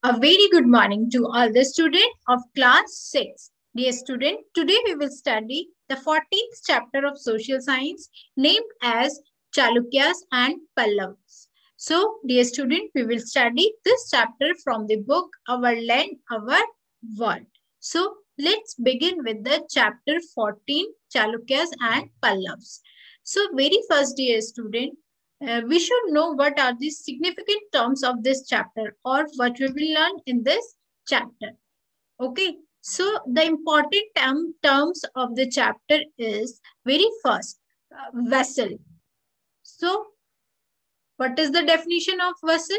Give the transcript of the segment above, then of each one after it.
A very good morning to all the students of class 6. Dear student, today we will study the 14th chapter of social science named as Chalukyas and Pallavas. So, dear student, we will study this chapter from the book Our Land, Our World. So, let's begin with the chapter 14, Chalukyas and Pallavas. So, very first, dear student, we should know what are the significant terms of this chapter or what we will learn in this chapter. Okay, so the important terms of the chapter is very first, vessel. So, what is the definition of vessel?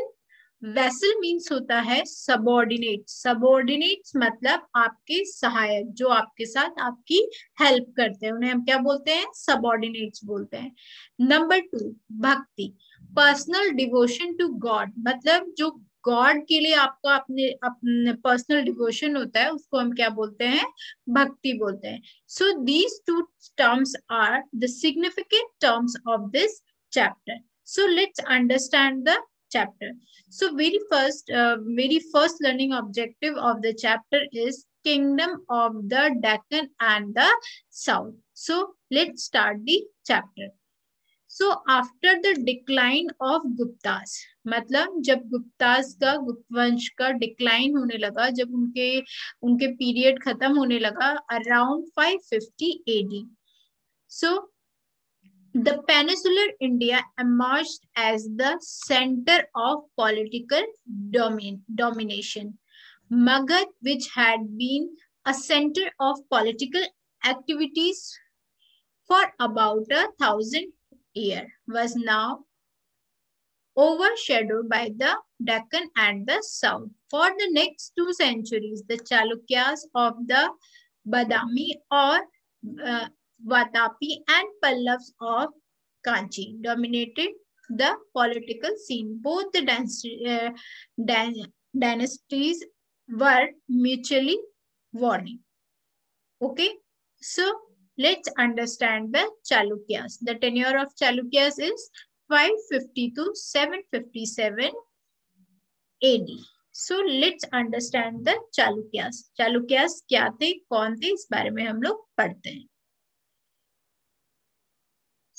Vessel means होता है subordinate. Subordinates मतलब आपके सहायक, जो आपके साथ आपकी help करते हैं, उन्हें हम क्या बोलते हैं? सबॉर्डिनेट्स बोलते हैं. नंबर 2, भक्ति. पर्सनल डिवोशन टू गॉड, मतलब जो गॉड के लिए आपका अपने पर्सनल डिवोशन होता है, उसको हम क्या बोलते हैं? भक्ति बोलते हैं. So these two terms are the significant terms of this chapter. So let's understand the chapter. So very first learning objective of the chapter is Kingdom of the Deccan and the South. So let's start the chapter. So after the decline of Guptas, मतलब जब गुप्तास का, गुप्त वंश का decline होने लगा, जब उनके पीरियड खत्म होने लगा around 550 AD. So the peninsular India emerged as the center of political domination. Magad, which had been a center of political activities for about 1,000 years, was now overshadowed by the Deccan and the South. For the next 2 centuries, the Chalukyas of the Badami or Vatapi and Pallavas of Kanchi dominated the political scene. Both the dynasties were mutually warring. Okay, so let's understand the Chalukyas. The tenure of Chalukyas is 550 to 757 AD. So let's understand the Chalukyas. Chalukyas क्या थे, कौन थे, इस बारे में हम लोग पढ़ते हैं.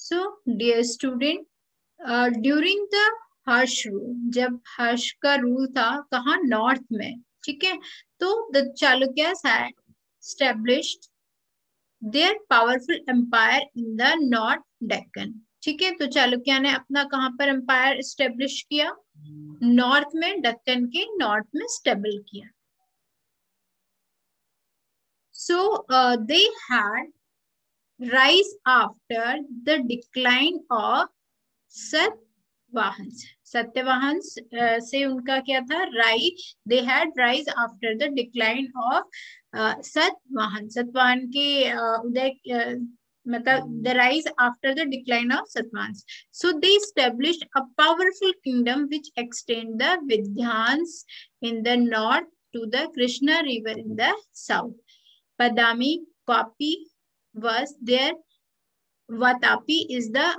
So, dear student, during the Harsh rule, जब हर्ष का रूल था कहाँ, नॉर्थ में, ठीक है, तो the Chalukyas had established their powerful empire in the North Deccan. ठीक है, तो चालुक्य ने अपना कहाँ पर एम्पायर एस्टेब्लिश किया? नॉर्थ में, डक्कन के नॉर्थ में स्टेबल किया. So they had rise after the decline of Satyavahans. Satyavahans से उनका क्या था? They had rise after the decline of Satvahan. Satvahan के उदय मतलब the rise after the decline of Satvahans. So they established a powerful kingdom which extend the Vidhyans in the north to the Krishna river in the south. Badami, Vapi was there. Vatapi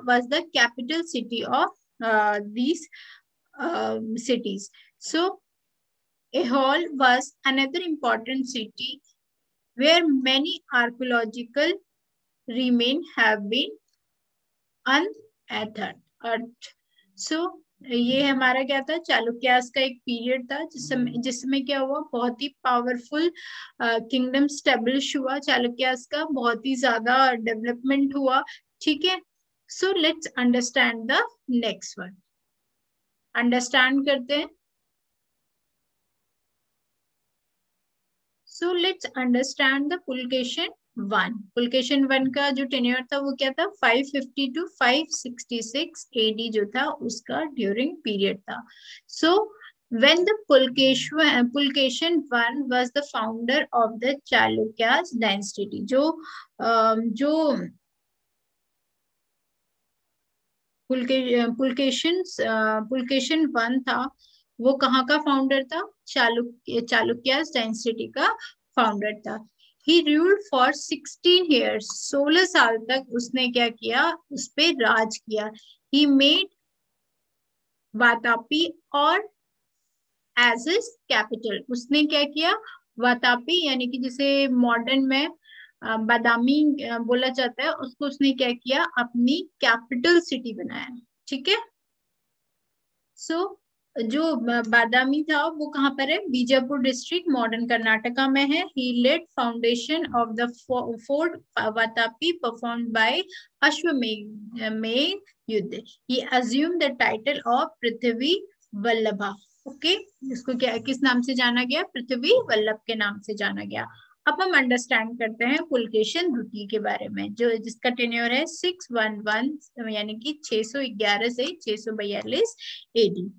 was the capital city of these cities. So Ehol was another important city where many archaeological remains have been unearthed. So ये हमारा क्या था? चालुक्यास का एक period था जिसमें क्या हुआ, बहुत ही पावरफुल किंगडम स्टेब्लिश हुआ. चालुक्यास का बहुत ही ज्यादा डेवलपमेंट हुआ. ठीक है, सो let's understand the next one. Understand करते हैं. सो let's understand the Pulakeshin 1. Pulakeshin 1 का जो टेन्योर था वो क्या था? 550 to 566 AD जो था उसका ड्यूरिंग पीरियड था. सो when the Pulkeshin I was the founder of the Chalukyas dynasty. जो पुलकेशन 1 था वो कहाँ का फाउंडर था? चालुक्यास डायनेस्टी का फाउंडर था. He ruled for 16 years. 16 साल तक उसने क्या किया? उस पे राज किया. He made Vatapi और एज हिज कैपिटल। उसने क्या किया, वातापी यानी कि जिसे मॉडर्न में बादामी बोला जाता है, उसको उसने क्या किया, अपनी कैपिटल सिटी बनाया। ठीक है। सो जो बादामी था वो कहाँ पर है, बीजापुर डिस्ट्रिक्ट, मॉडर्न कर्नाटका में है। He laid foundation of the fort Vatapi performed by Ashvamedha yuddha. He assume the title of Prithvi Vallabha. Okay, इसको क्या किस नाम से जाना गया, पृथ्वी वल्लभ के नाम से जाना गया। अब हम अंडरस्टैंड करते हैं पुलकेशन द्वितीय के बारे में, जो जिसका टेन्योर है 611 यानी कि 611 से 642 AD.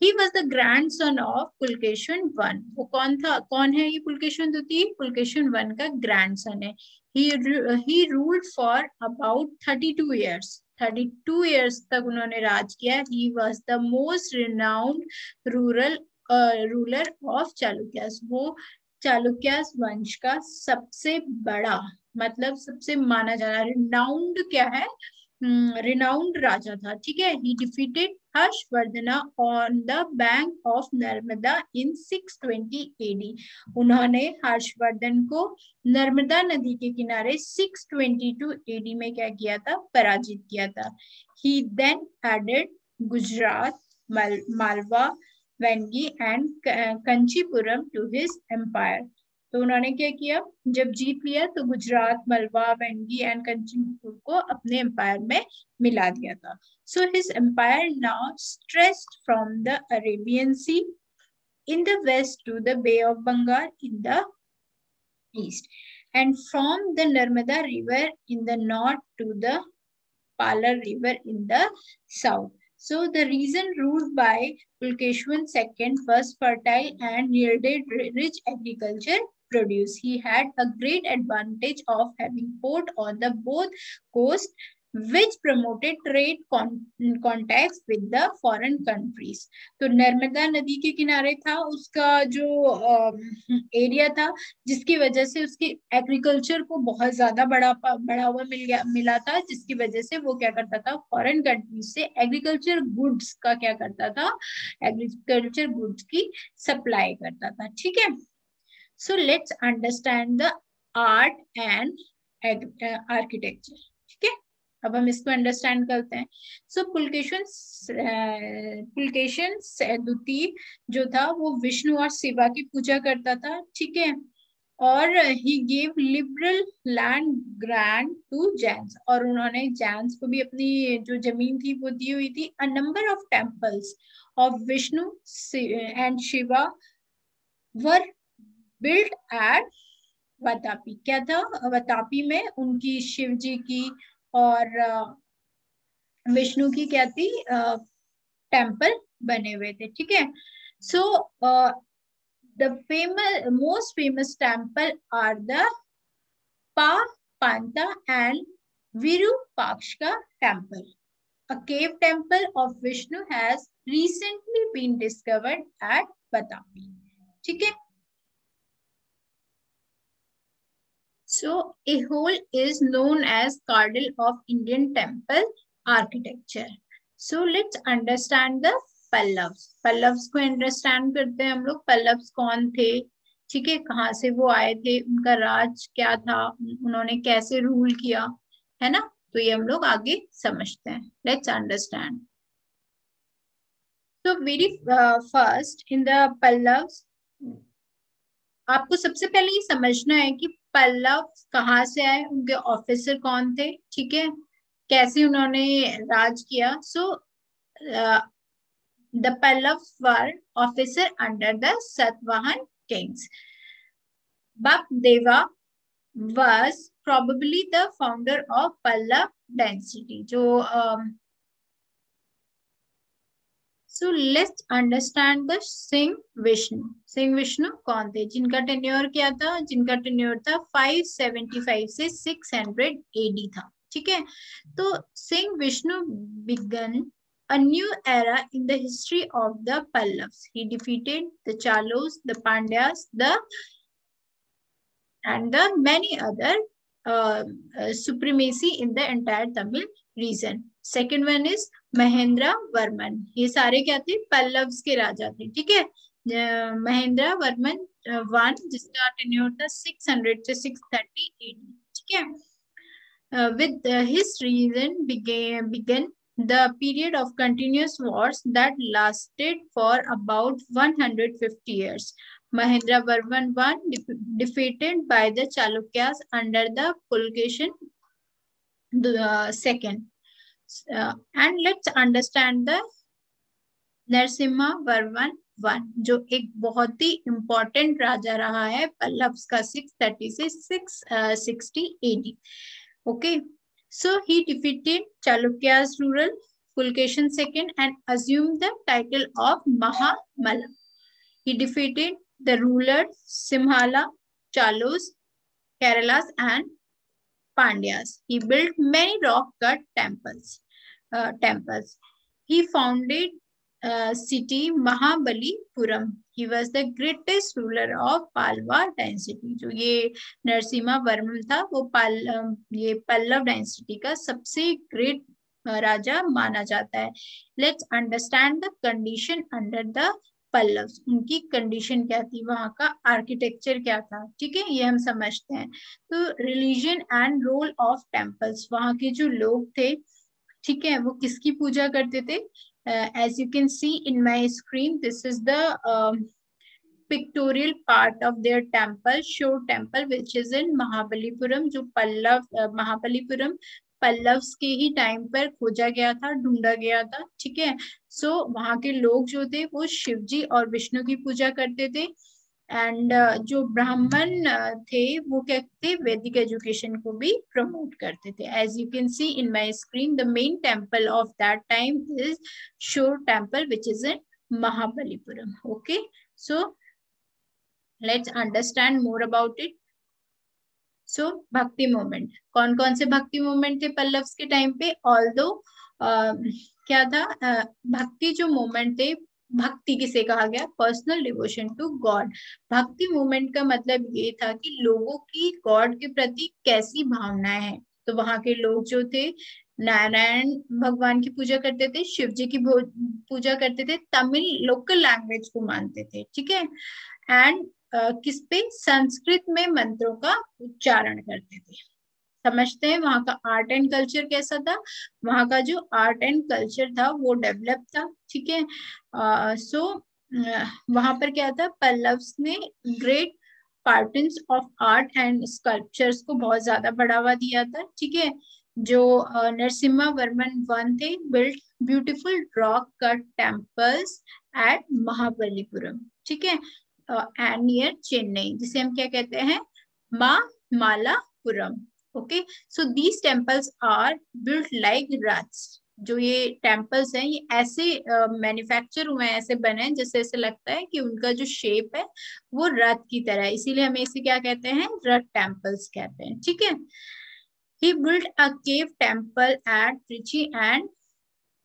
He was the grandson of Pulkeshin I. वो कौन था, कौन है ये पुलकेशन द्वितीय, पुलकेशन I का ग्रैंडसन है। He ruled for about 32 years. 32 years तक उन्होंने राज किया। He was the most renowned ruler of Chalukyas. वो चालुक्यास वंश का सबसे बड़ा, मतलब सबसे माना जाना, रिनाउंड क्या है, रिनाउंड राजा था। ठीक है। He defeated Harshavardhana on the bank of Narmada in 620 AD. उन्होंने हर्षवर्धन को नर्मदा नदी के किनारे 622 एडी में क्या किया था, पराजित किया था। He then added Gujarat, Malwa, Vengi and Kanchipuram to his empire. तो उन्होंने क्या किया, जब जीत लिया तो गुजरात, मलवा, वेंगी एंड कंचीपुर को अपने एम्पायर में मिला दिया था। So his empire now stretched from the Arabian sea in the west to the bay of Bengal in the east and from the Narmada river in the north to the Palar river in the south. So the region ruled by Pulkeshwan II was fertile and yielded rich agriculture produce. He had a great advantage of having port on the both coasts, which promoted trade contacts with the foreign countries. तो नर्मदा नदी के किनारे था उसका जो area था, जिसकी वजह से उसकी एग्रीकल्चर को बहुत ज्यादा बढ़ावा मिला था, जिसकी वजह से वो क्या करता था, फॉरेन कंट्रीज से एग्रीकल्चर गुड्स का क्या करता था, एग्रीकल्चर गुड्स की सप्लाई करता था। ठीक है। सो let's understand the art and architecture. ठीक है, अब हम इसको अंडरस्टैंड करते हैं। सो पुलकेशन द्वितीय जो था वो विष्णु और शिवा की पूजा करता था। ठीक है। और he give liberal land grant to Jains, और उन्होंने जैन्स को भी अपनी जो जमीन थी वो दी हुई थी। A number of temples of Vishnu and Shiva were built at Vatapi. क्या था, वातापी में उनकी शिव जी की और विष्णु की क्या थी, टेम्पल बने हुए थे। ठीक है। So the most famous temple are the पांता and Virupaksha temple. A cave temple of Vishnu has recently been discovered at Vatapi. ठीक है। So Aihole is known as cradle of Indian temple architecture. So let's understand the Pallavs. Pallavs को understand करते हैं हम लोग। Pallavs कौन थे, ठीक है, कहाँ से वो आए थे, उनका राज क्या था, उन्होंने कैसे रूल किया, है ना। तो ये हम लोग आगे समझते हैं। Let's understand. So very first in the Pallavs, आपको सबसे पहले ये समझना है कि पल्लव कहाँ से आए, उनके ऑफिसर कौन थे, ठीक है, कैसे उन्होंने राज किया। So the Pallavas were officer under the Satavahana Kings. Bapdeva was probably the founder of Pallav dynasty. जो So let's understand the Singh Vishnu. Singh Vishnu कौन थे, जिनका टेन्योर क्या था, जिनका टेन्योर था 575 से 600 AD था। ठीक है। तो Singh Vishnu began a new era in the history of the Pallavs. He defeated the Chalos, the Pandyas, and the many other supremacy in the entire Tamil region. Second one is Mahendra Varman. ये सारे क्या थे, पल्लव्स के राजा थे। ठीक है। Mahendra Varman one, जिसका tenure था 600 से 630 AD, ठीक है। With his reign began the period of continuous wars that lasted for about 150 years. Mahendra Varman I defeated by the Chalukyas under the Pulketion II. And let's understand the Narasimha Varman one, जो एक बहुत ही important राजा रहा है पल्लव्स का 630 से 660 AD. Okay, so he defeated Chalukya's ruler Pulketion II and assumed the title of Mahamalla. He defeated the rulers Simhala, Chalus, Keralas and Pandyas. He built many rock-cut temples. He founded city Mahabalipuram. He was the greatest ruler of Palwa dynasty. जो ये नरसिम्हा वर्मन था वो ये Pallav dynasty का सबसे great राजा माना जाता है. Let's understand the condition under the Pallavas. उनकी कंडीशन क्या थी, वहां का आर्किटेक्चर क्या था, ठीक है, ये हम समझते हैं. तो religion and role of temples, वहां के जो लोग थे, ठीक है, वो किसकी पूजा करते थे. As you can see in my screen, this is the pictorial part of their temple, Shore Temple, which is in Mahabalipuram. जो महाबलीपुरम पल्लव्स के ही टाइम पर खोजा गया था, ढूंढा गया था, ठीक है. सो वहां के लोग जो थे वो शिव जी और विष्णु की पूजा करते थे. एंड जो ब्राह्मण थे वो क्या थे, वैदिक एजुकेशन को भी प्रमोट करते थे. As you can see in my screen, the main temple of that time is shore temple which is in Mahabalipuram. Okay, so let's understand more about it. So bhakti movement, कौन कौन से भक्ति मूवमेंट थे पल्लव्स के टाइम पे. Although क्या था, भक्ति जो मूवमेंट थे, भक्ति किसे कहा गया, पर्सनल डिवोशन टू गॉड. भक्ति मूवमेंट का मतलब ये था कि लोगों की गॉड के प्रति कैसी भावनाएं हैं. तो वहां के लोग जो थे नारायण भगवान की पूजा करते थे, शिव जी की पूजा करते थे, तमिल लोकल लैंग्वेज को मानते थे, ठीक है. एंड किस पे, संस्कृत में मंत्रों का उच्चारण करते थे. समझते हैं वहां का आर्ट एंड कल्चर कैसा था. वहां का जो आर्ट एंड कल्चर था वो डेवलप था, ठीक है. सो वहां पर क्या था, पल्लव्स ने great patterns of art and sculptures को बहुत ज्यादा बढ़ावा दिया था, ठीक है. जो नरसिम्हा वर्मन वन थे, built beautiful rock cut temples at Mahabalipuram, ठीक है, एंड नियर चेन्नई, जिसे हम क्या कहते हैं, Mamallapuram. Okay, so these temples are built like rats. जो ये टेम्पल्स हैं ये ऐसे मैन्युफैक्चर हुए हैं, ऐसे बने हैं जैसे ऐसे लगता है कि उनका जो शेप है वो रथ की तरह है, इसीलिए हमें इसे क्या कहते हैं, रथ टेम्पल्स कहते हैं, ठीक है. He built a cave temple at Trichy and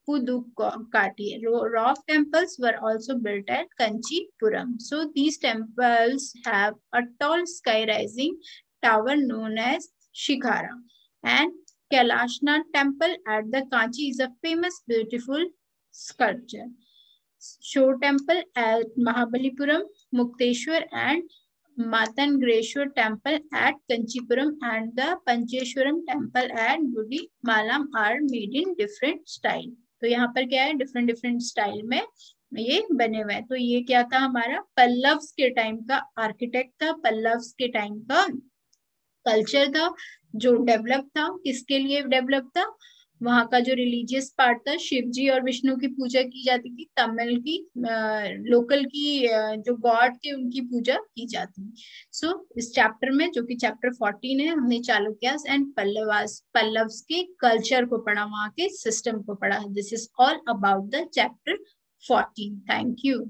Pudukkottai. Rock temples were also built at Kanchipuram. So these temples have a tall sky-rising tower known as Shikhara, and Kailashnath temple at the Kanchi is a famous beautiful sculpture. Shore temple at Mahabalipuram, Mukteshwar and Matangreshwar temple at Kanchipuram and the Pancheshwaram temple at Gudimalam are made in different style. तो यहाँ पर क्या है, different different style में ये बने हुए हैं. तो ये क्या था, हमारा पल्लव्स के टाइम का आर्किटेक्ट था, पल्लव्स के टाइम का कल्चर था जो डेवलप था. किसके लिए डेवलप था, वहां का जो रिलीजियस पार्ट था, शिव जी और विष्णु की पूजा की जाती थी, तमिल की लोकल की जो गॉड थे उनकी पूजा की जाती थी. सो इस चैप्टर में, जो कि चैप्टर 14 है, हमने चालुक्यास एंड पल्लव्स के कल्चर को पढ़ा, वहां के सिस्टम को पढ़ा. This is all about the chapter 14. Thank you.